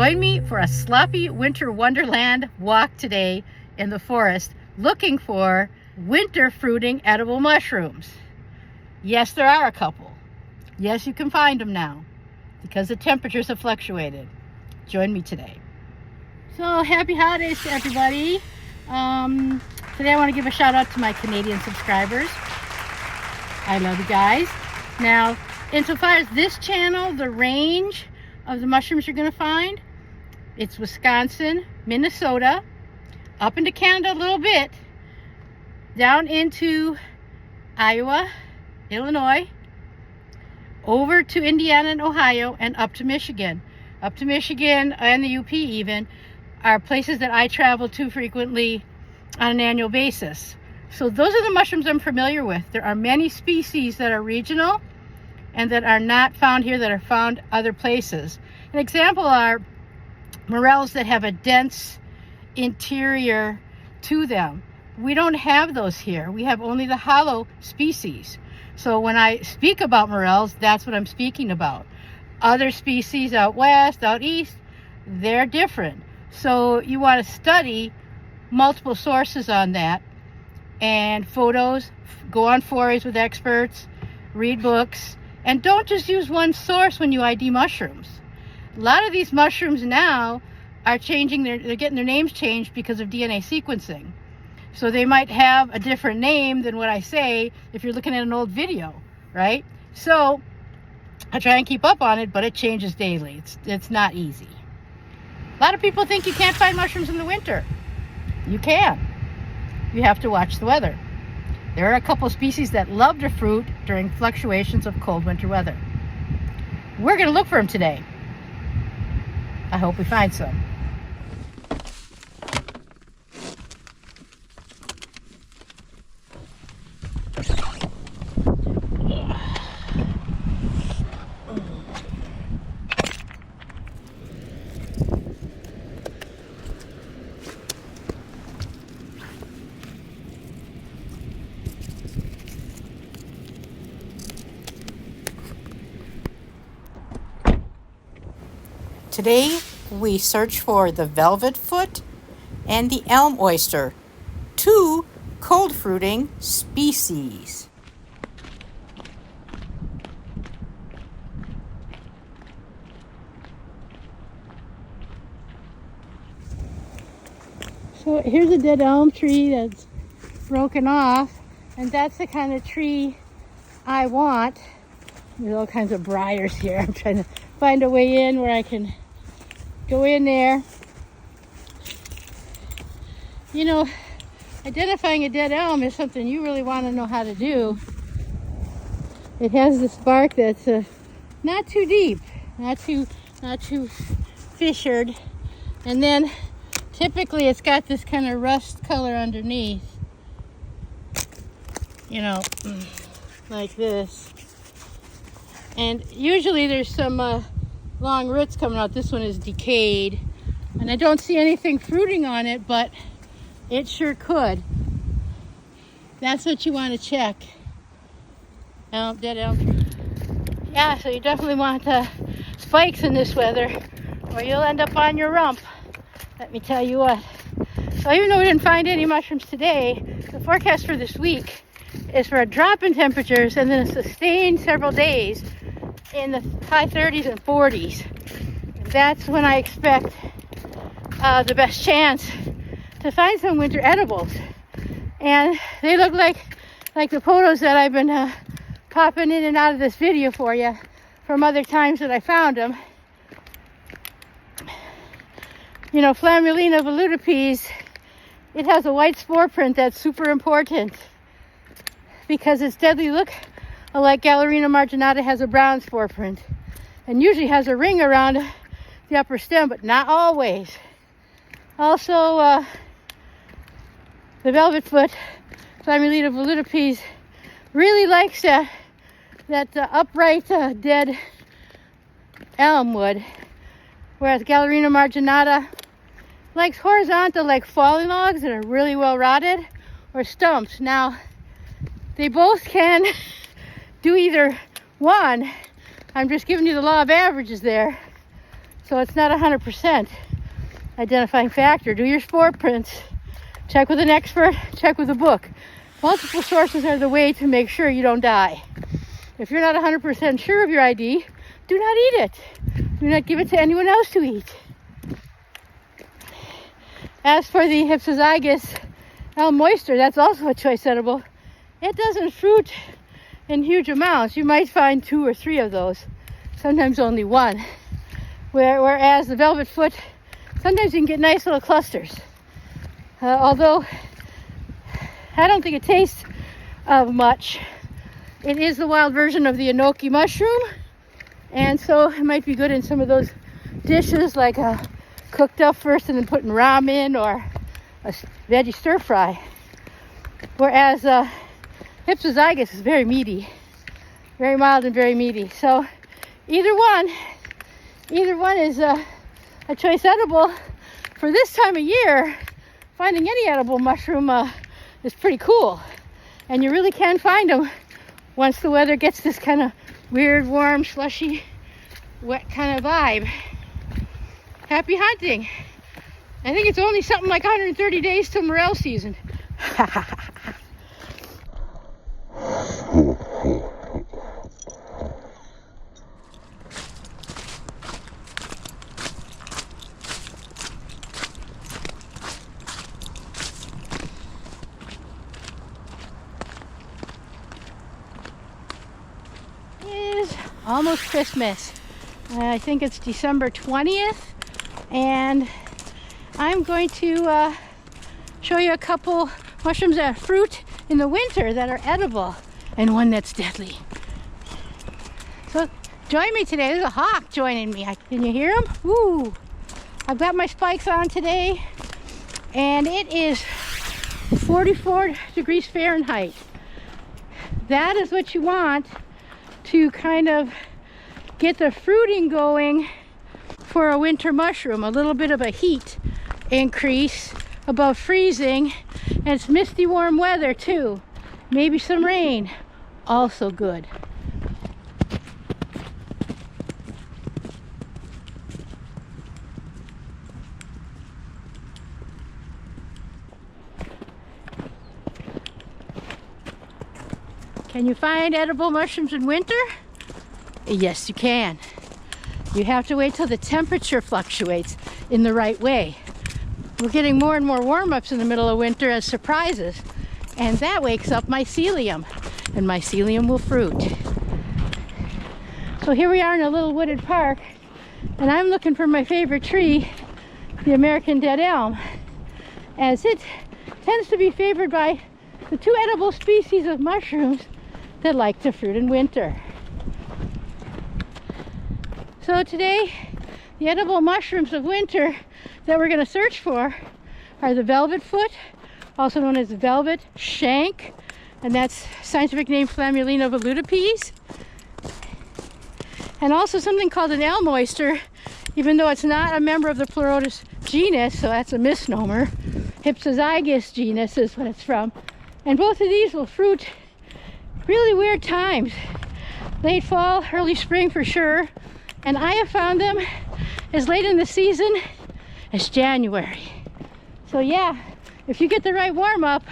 Join me for a sloppy winter wonderland walk today in the forest looking for winter fruiting edible mushrooms. Yes, there are a couple. Yes, you can find them now because the temperatures have fluctuated. Join me today. So happy holidays to everybody. Today I want to give a shout out to my Canadian subscribers. I love you guys. Now, insofar as this channel, the range of the mushrooms you're going to find, it's Wisconsin, Minnesota, up into Canada a little bit, down into Iowa, Illinois, over to Indiana and Ohio, and up to Michigan. Up to Michigan and the UP even are places that I travel to frequently on an annual basis. So those are the mushrooms I'm familiar with. There are many species that are regional and that are not found here, that are found other places. An example are morels that have a dense interior to them. We don't have those here. We have only the hollow species. So when I speak about morels, that's what I'm speaking about. Other species out west, out east, they're different. So you want to study multiple sources on that, and photos, go on forays with experts, read books, and don't just use one source when you ID mushrooms. A lot of these mushrooms now are changing they're getting their names changed because of DNA sequencing. So they might have a different name than what I say if you're looking at an old video, right? So I try and keep up on it, but it changes daily. It's not easy. A lot of people think you can't find mushrooms in the winter. You can. You have to watch the weather. There are a couple species that love to fruit during fluctuations of cold winter weather. We're going to look for them today. I hope we find some. Today we search for the velvet foot and the elm oyster, two cold fruiting species. So here's a dead elm tree that's broken off, and that's the kind of tree I want. There's all kinds of briars here. I'm trying to find a way in where I can go in there. You know, identifying a dead elm is something you really want to know how to do. It has this bark that's not too deep, not too fissured, and then typically it's got this kind of rust color underneath. You know, like this. And usually there's some long roots coming out. This one is decayed. And I don't see anything fruiting on it, but it sure could. That's what you want to check. Dead elm. Yeah, so you definitely want spikes in this weather, or you'll end up on your rump. Let me tell you what. So even though we didn't find any mushrooms today, the forecast for this week is for a drop in temperatures and then a sustained several days in the high 30s and 40s. That's when I expect the best chance to find some winter edibles. And they look like the photos that I've been popping in and out of this video for you from other times that I found them. You know, Flammulina velutipes, it has a white spore print that's super important because its deadly look, like Galerina marginata, has a brown spore print and usually has a ring around the upper stem, but not always. Also, the velvet foot, Flammulina velutipes, really likes that upright dead elm wood, whereas Galerina marginata likes horizontal, like fallen logs that are really well rotted, or stumps. Now, they both can do either one. I'm just giving you the law of averages there. So it's not 100% identifying factor. Do your spore prints. Check with an expert, check with a book. Multiple sources are the way to make sure you don't die. If you're not 100% sure of your ID, do not eat it. Do not give it to anyone else to eat. As for the hypsozygous elm oyster, that's also a choice edible. It doesn't fruit in huge amounts. You might find 2 or 3 of those, sometimes only 1. Whereas the velvet foot, sometimes you can get nice little clusters. Although I don't think it tastes of much. It is the wild version of the enoki mushroom, and so it might be good in some of those dishes, like cooked up first and then put in ramen or a veggie stir fry. Whereas hypsozygous is very meaty, very mild and very meaty. So either one is a choice edible. For this time of year, finding any edible mushroom is pretty cool, and you really can find them once the weather gets this kind of weird, warm, slushy, wet kind of vibe. Happy hunting. I think it's only something like 130 days till Morel season. Almost Christmas. I think it's December 20th, and I'm going to show you a couple mushrooms that fruit in the winter that are edible, and one that's deadly. So join me today. There's a hawk joining me. Can you hear him? Woo! I've got my spikes on today, and it is 44 degrees Fahrenheit. That is what you want to kind of get the fruiting going for a winter mushroom. A little bit of a heat increase above freezing, and it's misty warm weather too. Maybe some rain, also good. Can you find edible mushrooms in winter? Yes, you can. You have to wait till the temperature fluctuates in the right way. We're getting more and more warm-ups in the middle of winter as surprises, and that wakes up mycelium, and mycelium will fruit. So here we are in a little wooded park, and I'm looking for my favorite tree, the American dead elm, as it tends to be favored by the 2 edible species of mushrooms that like to fruit in winter. So today, the edible mushrooms of winter that we're going to search for are the velvet foot, also known as velvet shank, and that's scientific name Flammulina velutipes, and also something called an elm oyster, even though it's not a member of the Pleurotus genus, so that's a misnomer. Hypsozygous genus is what it's from, and both of these will fruit really weird times. Late fall, early spring for sure, and I have found them as late in the season as January. So yeah, if you get the right warm-up,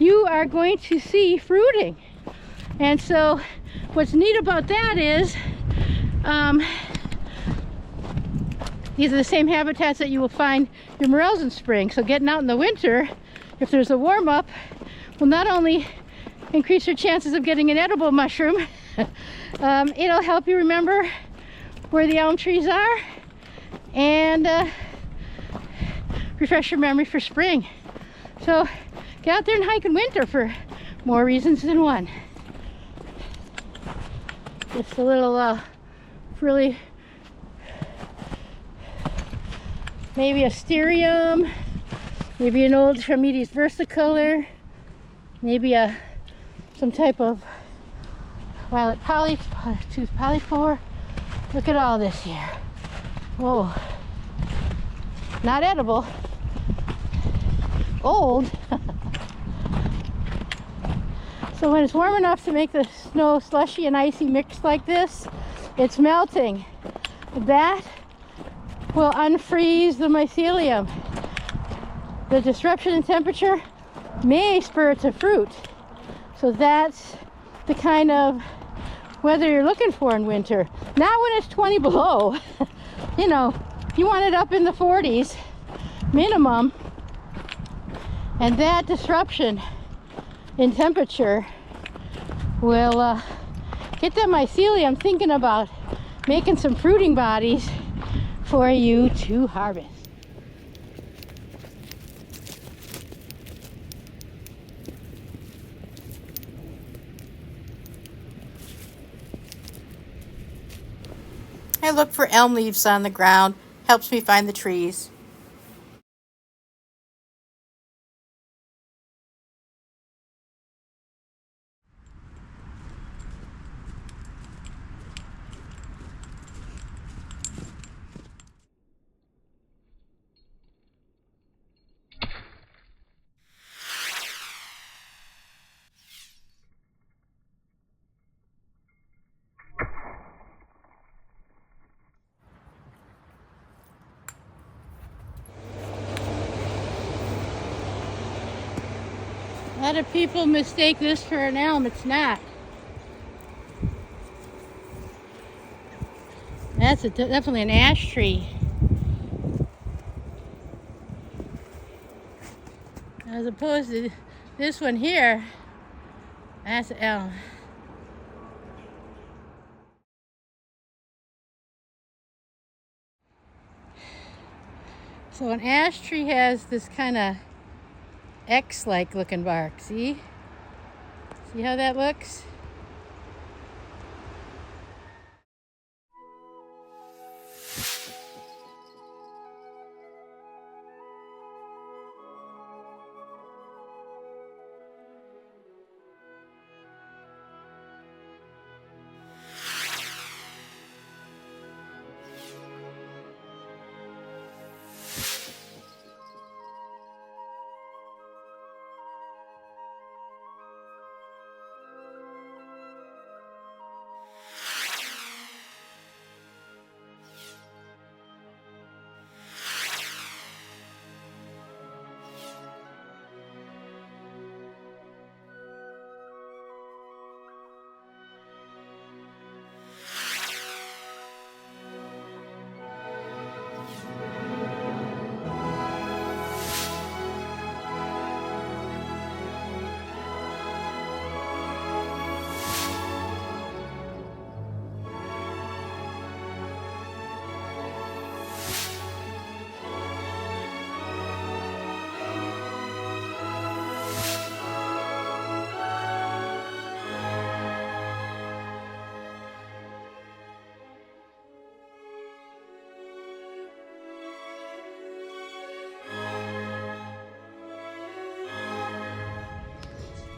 you are going to see fruiting. And so what's neat about that is these are the same habitats that you will find your morels in spring. So getting out in the winter, if there's a warm-up, will not only increase your chances of getting an edible mushroom, it'll help you remember where the elm trees are and refresh your memory for spring. So get out there and hike in winter for more reasons than one. Just a little really, maybe a stereum, maybe an old Trametes versicolor, maybe some type of violet tooth polypore. Look at all this here. Whoa. Not edible. Old. So when it's warm enough to make the snow slushy and icy mix like this, it's melting. That will unfreeze the mycelium. The disruption in temperature may spur it to fruit. So that's the kind of weather you're looking for in winter. Not when it's 20 below. You know, you want it up in the 40s minimum. And that disruption in temperature will get the mycelium thinking about making some fruiting bodies for you to harvest. I look for elm leaves on the ground, helps me find the trees. A lot of people mistake this for an elm. It's not. That's definitely an ash tree. As opposed to this one here, that's an elm. So an ash tree has this kind of X-like looking bark. See? See how that looks?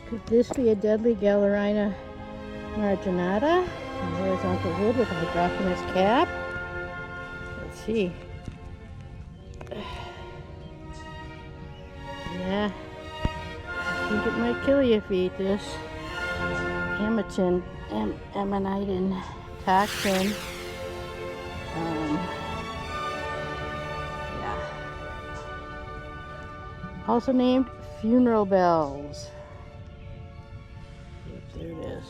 Could this be a deadly Galerina marginata? A horizontal wood with a hydrophanous cap? Let's see. Yeah, I think it might kill you if you eat this. Ammonite toxin. Yeah. Also named funeral bells. Yep, there it is.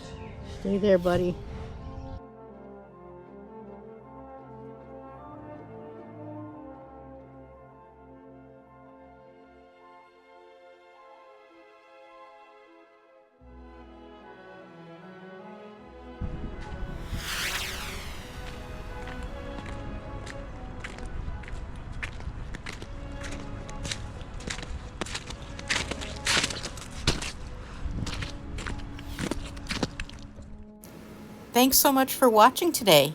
Stay there, buddy. Thanks so much for watching today.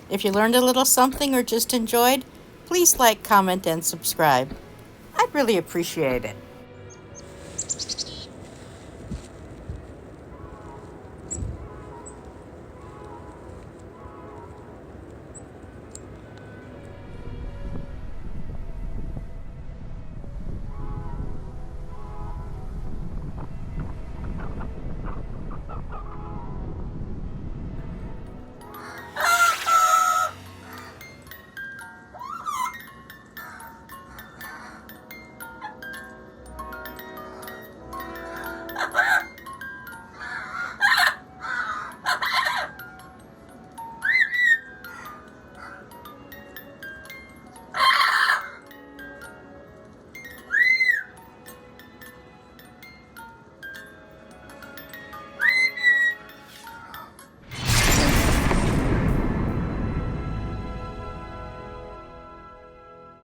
If you learned a little something or just enjoyed, please like, comment, and subscribe. I'd really appreciate it.